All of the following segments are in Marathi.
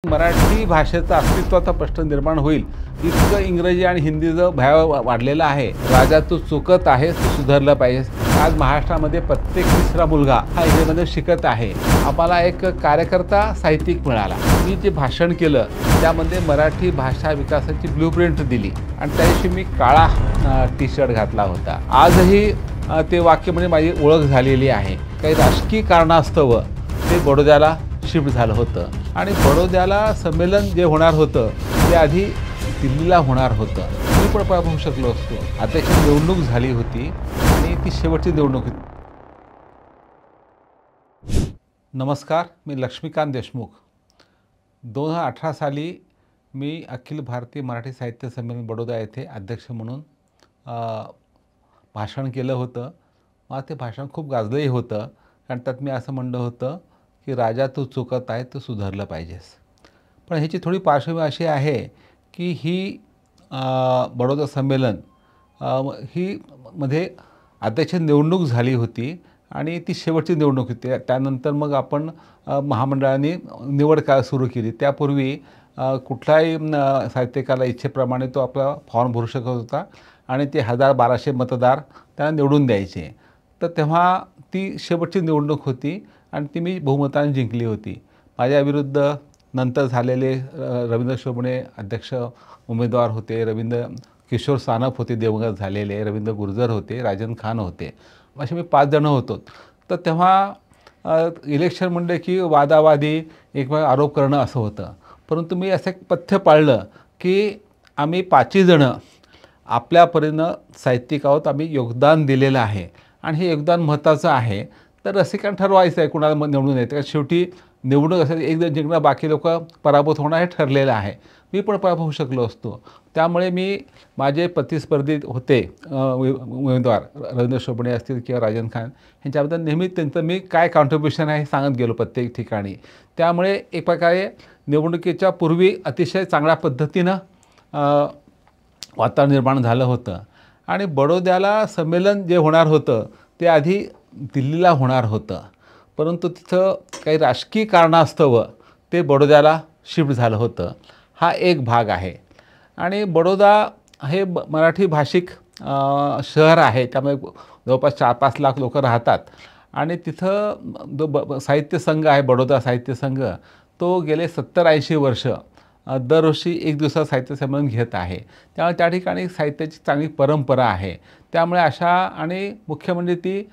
मराठी भाषेचा अस्तित्वाचा प्रश्न निर्माण होईल इतकं इंग्रजी आणि हिंदीचं भयाव वाढलेलं आहे। राजा तू चुकत आहेस, तू सुधारलं पाहिजेस। आज महाराष्ट्रामध्ये प्रत्येक तिसरा मुलगा हा इंग्रजीमध्ये शिकत आहे। आम्हाला एक कार्यकर्ता साहित्यिक मिळाला। मी जे भाषण केलं त्यामध्ये मराठी भाषा विकासाची ब्लूप्रिंट दिली आणि त्यादिवशी मी काळा टी-शर्ट घातला होता। आजही ते वाक्य म्हणजे माझी ओळख झालेली आहे। काही राजकीय कारणास्तव ते बडोद्याला शिफ्ट झालं होतं आणि बडोद्याला संमेलन जे होणार होतं ते आधी दिल्लीला होणार होतं। मी पण पाहू शकलो असतो। आता एक निवडणूक झाली होती आणि ती शेवटची निवडणूक होती। नमस्कार, मी लक्ष्मीकांत देशमुख। 2018 साली मी अखिल भारतीय मराठी साहित्य संमेलन बडोदा येथे अध्यक्ष म्हणून भाषण केलं होतं। मला ते भाषण खूप गाजलंही होतं, कारण त्यात मी असं म्हणलं होतं की राजा तू चुकत आहे, तू सुधारलं पाहिजेस। पण ह्याची थोडी पार्श्वभूमी अशी आहे की ही बडोदा संमेलन ही मध्ये अध्यक्ष निवडणूक झाली होती आणि ती शेवटची निवडणूक होती। त्यानंतर मग आपण महामंडळाने निवड सुरू केली। त्यापूर्वी कुठल्याही साहित्यिकाला इच्छेप्रमाणे तो आपला फॉर्म भरू शकत होता आणि ते 1000-1200 मतदार त्यांना निवडून द्यायचे। तर तेव्हा ती शेवटची निवडणूक होती आणि ती मी बहुमताने जिंकली होती। माझ्या विरुद्ध नंतर झालेले रवींद्र शोभणे अध्यक्ष उमेदवार होते, रवींद्र किशोर सानप होते दिवंगत झालेले, रवींद्र गुर्जर होते, राजन खान होते, असे मी 5 जण होतो। तर तेव्हा इलेक्शन म्हणले की वादावादी एकमेकांवर आरोप करणं असं होतं। परंतु मी असं एक पथ्य पाळलं की आम्ही 5ही जणं आपल्या परीनं साहित्यिक आहोत, आम्ही योगदान दिलेलं आहे आणि हे योगदान महत्त्वाचं आहे। तर रसिकांना ठरवायचं आहे कुणाला निवडून यायचं, कारण शेवटी निवडणूक असेल एक जण जिंकणार, बाकी लोक पराभूत होणार हे ठरलेलं आहे। मी पण पराभूत शकलो असतो। त्यामुळे मी माझे प्रतिस्पर्धी होते उमेदवार रवींद्र शोभणे असतील किंवा राजन खान यांच्याबद्दल नेहमी त्यांचं मी काय कॉन्ट्रिब्युशन आहे हे सांगत गेलो प्रत्येक ठिकाणी। त्यामुळे एक प्रकारे निवडणुकीच्या पूर्वी अतिशय चांगल्या पद्धतीनं वातावरण निर्माण झालं होतं आणि बडोद्याला संमेलन जे होणार होतं ते आधी दिल्लीला होणार होतं, परंतु तिथं काही राजकीय कारणास्तव ते बडोद्याला शिफ्ट झालं होतं। हा एक भाग आहे आणि बडोदा हे मराठी भाषिक शहर आहे, त्यामुळे जवळपास 4-5 लाख लोक राहतात आणि तिथं साहित्य संघ आहे बडोदा साहित्य संघ, तो गेले 70-80 वर्ष दरवर्षी एक दिवसाचं साहित्य संमेलन घेत आहे। त्यामुळे त्या ठिकाणी साहित्याची चांगली परंपरा आहे। त्यामुळे अशा आणि मुख्य म्हणजे ती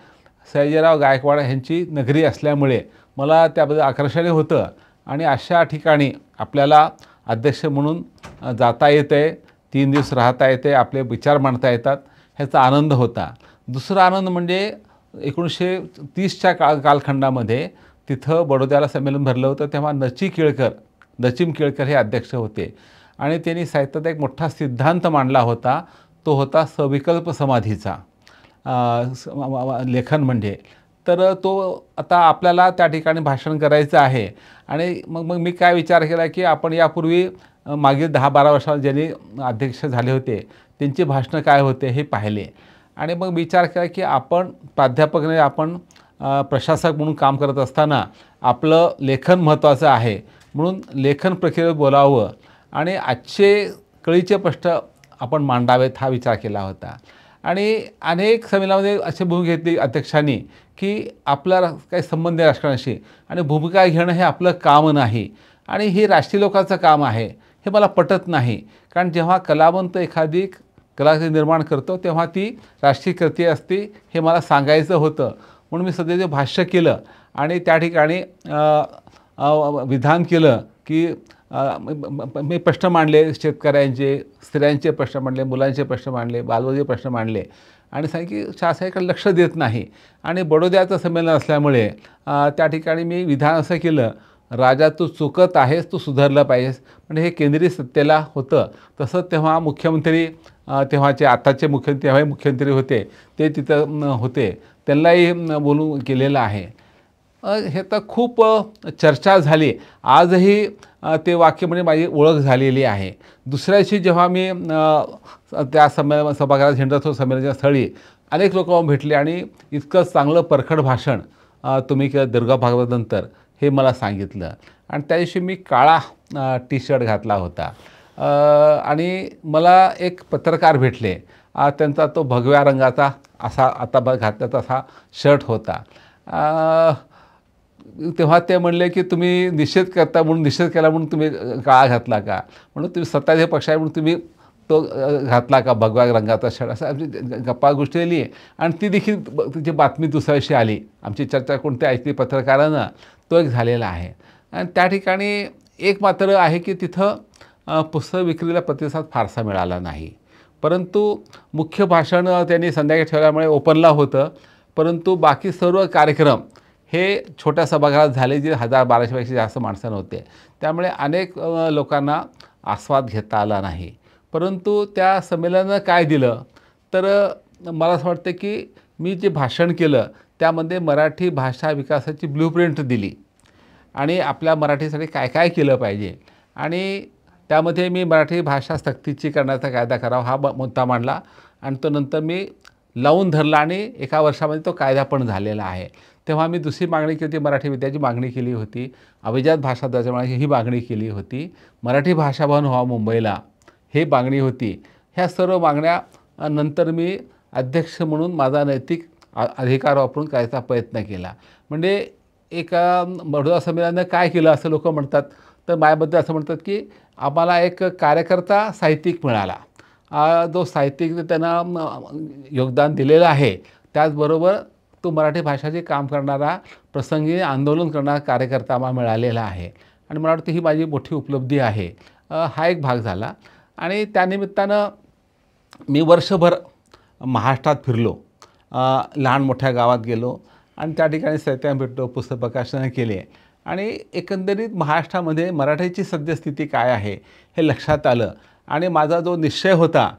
सयाजीराव गायकवाड यांची नगरी असल्यामुळे मला त्याबद्दल आकर्षण होतं आणि अशा ठिकाणी आपल्याला अध्यक्ष म्हणून जाता येते, 3 दिवस राहता येते, आपले विचार मांडता येतात, ह्याचा आनंद होता। दुसरा आनंद म्हणजे 1930च्या कालखंडामध्ये तिथं बडोद्याला संमेलन भरलं होतं, तेव्हा नचिम केळकर हे अध्यक्ष होते आणि त्यांनी साहित्यात एक मोठा सिद्धांत मांडला होता, तो होता सविकल्प समाधीचा लेखन म्हणजे। तर तो आता आपल्याला त्या ठिकाणी भाषण करायचं आहे आणि मग मी काय विचार केला की आपण यापूर्वी मागील 10-12 वर्षात ज्यांनी अध्यक्ष झाले होते त्यांची भाषणं काय होते हे पाहिले आणि मग विचार केला की आपण प्राध्यापकने आपण प्रशासक म्हणून काम करत असताना आपलं लेखन महत्त्वाचं आहे, म्हणून लेखन प्रक्रियेवर बोलावं आणि आजचे कळीचे प्रश्न आपण मांडावेत हा विचार केला होता। आणि अनेक संमेलनामध्ये अशी भूमिका घेतली अध्यक्षांनी की आपला काही संबंध आहे राजकारणाशी आणि भूमिका घेणं हे आपलं काम नाही आणि हे राष्ट्रीय लोकांचं काम आहे, हे मला पटत नाही। कारण जेव्हा कलावंत एखादी कलाकृती निर्माण करतो तेव्हा ती राष्ट्रीय कृती असते हे मला सांगायचं होतं, म्हणून मी सध्या जे भाष्य केलं आणि त्या ठिकाणी विधान केलं की मी प्रश्न मांडले, शेतकऱ्यांचे, स्त्रियांचे प्रश्न मांडले, मुलांचे प्रश्न मांडले, बालवयाचे प्रश्न मांडले आणि सांगितले की शासनाकडे लक्ष देत नाही आणि बडोद्याचं संमेलन असल्यामुळे त्या ठिकाणी मी विधान असं केलं, राजा तू चुकत आहेस, तू सुधारलं पाहिजेस। म्हणजे हे केंद्रीय सत्तेला होतं। तसंच तेव्हा मुख्यमंत्री तेव्हाचे आताचे मुख्यमंत्री होते ते तिथं होते, त्यांनाही बोलून केलेलं आहे। हे तर खूप चर्चा झाली। आजही ते वाक्य म्हणजे माझी ओळख झालेली आहे। दुसऱ्या दिवशी जेव्हा मी त्या सभागृहात हिंडत होतो संमेलनाच्या स्थळी अनेक लोक भेटले आणि इतकं चांगलं परखड भाषण तुम्ही केलं दुर्गा भागवत नंतर हे मला सांगितलं आणि त्या दिवशी मी काळा टी शर्ट घातला होता आणि मला एक पत्रकार भेटले. त्यांचा तो भगव्या रंगाचा असा आता घातल्याचा असा शर्ट होता. तेव्हा ते म्हणले की तुम्ही निषेध करता म्हणून निषेध केला म्हणून तुम्ही काळा घातला का, म्हणून तुम्ही सत्ताधारी पक्ष आहे म्हणून तुम्ही तो घातला का भगव्या रंगाचा शर्ट, असं आमची गप्पा गोष्टी आली. आणि ती देखील तिची बातमी दुसऱ्याशी आली. आमची चर्चा कोणती ऐकली पत्रकारानं, तो एक झालेला आहे. आणि त्या ठिकाणी एक मात्र आहे की तिथं पुस्तक विक्रीला प्रतिसाद फारसा मिळाला नाही. परंतु मुख्य भाषण त्यांनी संध्याकाळी ठेवल्यामुळे ओपनला होतं. परंतु बाकी सर्व कार्यक्रम हे छोट्या सभागृहात झाले, जे 1000-1200पेक्षा जास्त माणसं नव्हते. त्यामुळे अनेक लोकांना आस्वाद घेता आला नाही. परंतु त्या संमेलनानं काय दिलं तर मला असं वाटतं की मी जे भाषण केलं त्यामध्ये मराठी भाषा विकासाची ब्लूप्रिंट दिली आणि आपल्या मराठीसाठी काय काय केलं पाहिजे. आणि त्यामध्ये मी मराठी भाषा सक्तीची करण्याचा कायदा करावा हा मुद्दा मांडला. आणि तो नंतर मी लावून धरला आणि एका वर्षामध्ये तो कायदा पण झालेला आहे. तेव्हा मी दुसरी मागणी केली होती, मराठी विद्याची मागणी केली होती, अभिजात भाषा दर्जा ही मागणी केली होती, मराठी भाषा भवन व्हावं मुंबईला हे मागणी होती. ह्या सर्व मागण्या नंतर मी अध्यक्ष म्हणून माझा नैतिक अधिकार वापरून करायचा प्रयत्न केला. म्हणजे एका बडोदा संमेलनानं काय केलं असं लोक म्हणतात, तर माझ्याबद्दल असं म्हणतात की आम्हाला एक कार्यकर्ता साहित्यिक मिळाला. जो साहित्यिक त्यांना योगदान दिलेलं आहे, त्याचबरोबर तो मराठी भाषाचे काम करणारा, प्रसंगी आंदोलन करणारा कार्यकर्ता आम्हाला मिळालेला आहे. आणि मला वाटतं ही माझी मोठी उपलब्धी आहे. हा एक भाग झाला. आणि त्यानिमित्तानं मी वर्षभर महाराष्ट्रात फिरलो, लहान मोठ्या गावात गेलो आणि त्या ठिकाणी साहित्याला भेटलो, पुस्तक प्रकाशनं केले. आणि एकंदरीत महाराष्ट्रामध्ये मराठीची सद्यस्थिती काय आहे हे लक्षात आलं. आणि माझा जो निश्चय होता,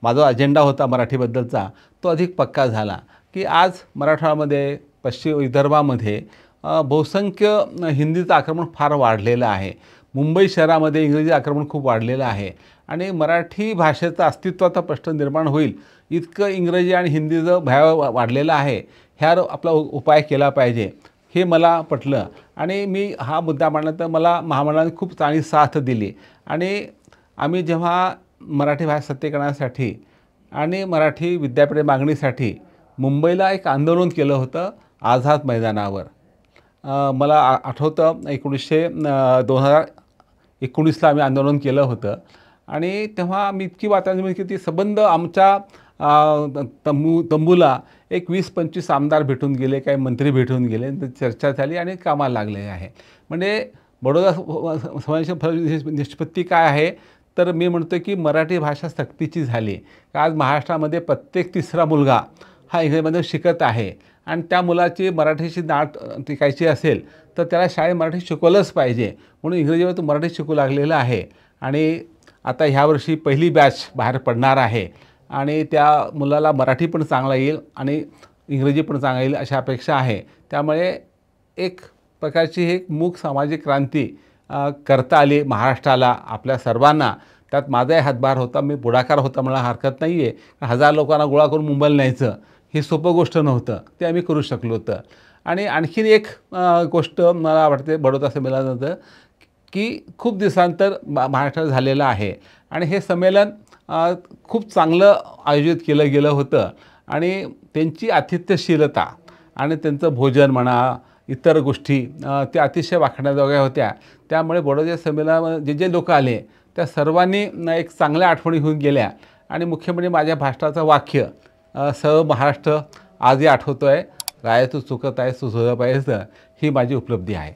माझा अजेंडा होता मराठीबद्दलचा, तो अधिक पक्का झाला की आज मराठवाड्यामध्ये, पश्चिम विदर्भामध्ये बहुसंख्य हिंदीचं आक्रमण फार वाढलेलं आहे. मुंबई शहरामध्ये इंग्रजी आक्रमण खूप वाढलेलं आहे. आणि मराठी भाषेचा अस्तित्वाचा प्रश्न निर्माण होईल इतकं इंग्रजी आणि हिंदीचं भयावह वाढलेलं आहे. ह्यावर आपला उपाय केला पाहिजे हे मला पटलं. आणि मी हा मुद्दा मांडला तर मला महामंडळाने खूप चांगली साथ दिली. आणि आम्ही जेव्हा मराठी भाषा सत्तेकरणासाठी आणि मराठी विद्यापीठ मागणीसाठी मुंबईला एक आंदोलन केलं होतं आझाद मैदानावर. मला आठवतं 2019ला आम्ही आंदोलन केलं होतं. आणि तेव्हा आम्ही इतकी वातावरण की ती संबंध आमच्या तंबूला एक 20-25 आमदार भेटून गेले, काही मंत्री भेटून गेले, चर्चा झाली आणि कामाला लागले आहे. म्हणजे बडोदा समाजाची निष्पत्ती काय आहे तर मी म्हणतो की मराठी भाषा सक्तीची झाली. आज महाराष्ट्रामध्ये प्रत्येक तिसरा मुलगा हा इंग्रजीमध्ये शिकत आहे. आणि त्या मुलाची मराठीची नाट टिकायची असेल तर त्याला शाळेत मराठी शिकवलंच पाहिजे, म्हणून इंग्रजीवर तो मराठी शिकू लागलेला आहे. आणि आता ह्यावर्षी पहिली बॅच बाहेर पडणार आहे आणि त्या मुलाला मराठी पण चांगला येईल आणि इंग्रजी पण चांगला येईल अशा अपेक्षा आहे. त्यामुळे एक प्रकारची एक मूक सामाजिक क्रांती करता आली महाराष्ट्राला, आपल्या सर्वांना. त्यात माझाही हातभार होता, मी पुढाकार होता, मला हरकत नाही आहे. 1000 लोकांना गोळा करून मुंबईला न्यायचं हे सोपं गोष्ट नव्हतं, ते आम्ही करू शकलो होतं. आणि आणखीन एक गोष्ट मला वाटते बडोदा संमेलनानंतर की खूप दिवसांतर महाराष्ट्रात झालेलं आहे आणि हे संमेलन खूप चांगलं आयोजित केलं गेलं होतं. आणि त्यांची आतिथ्यशीलता आणि त्यांचं भोजन म्हणा, इतर गोष्टी त्या अतिशय वाखण्याजोग्या होत्या. त्यामुळे बडोदा संमेलनामध्ये जे लोक आले त्या सर्वांनी एक चांगल्या आठवणी होऊन गेल्या. आणि मुख्य म्हणजे माझ्या भाषणाचं वाक्य सर्व महाराष्ट्र आजही आठवतो आहे, राय तू चुकत आहे सुसोद पाहिजे, ही माझी उपलब्धी आहे.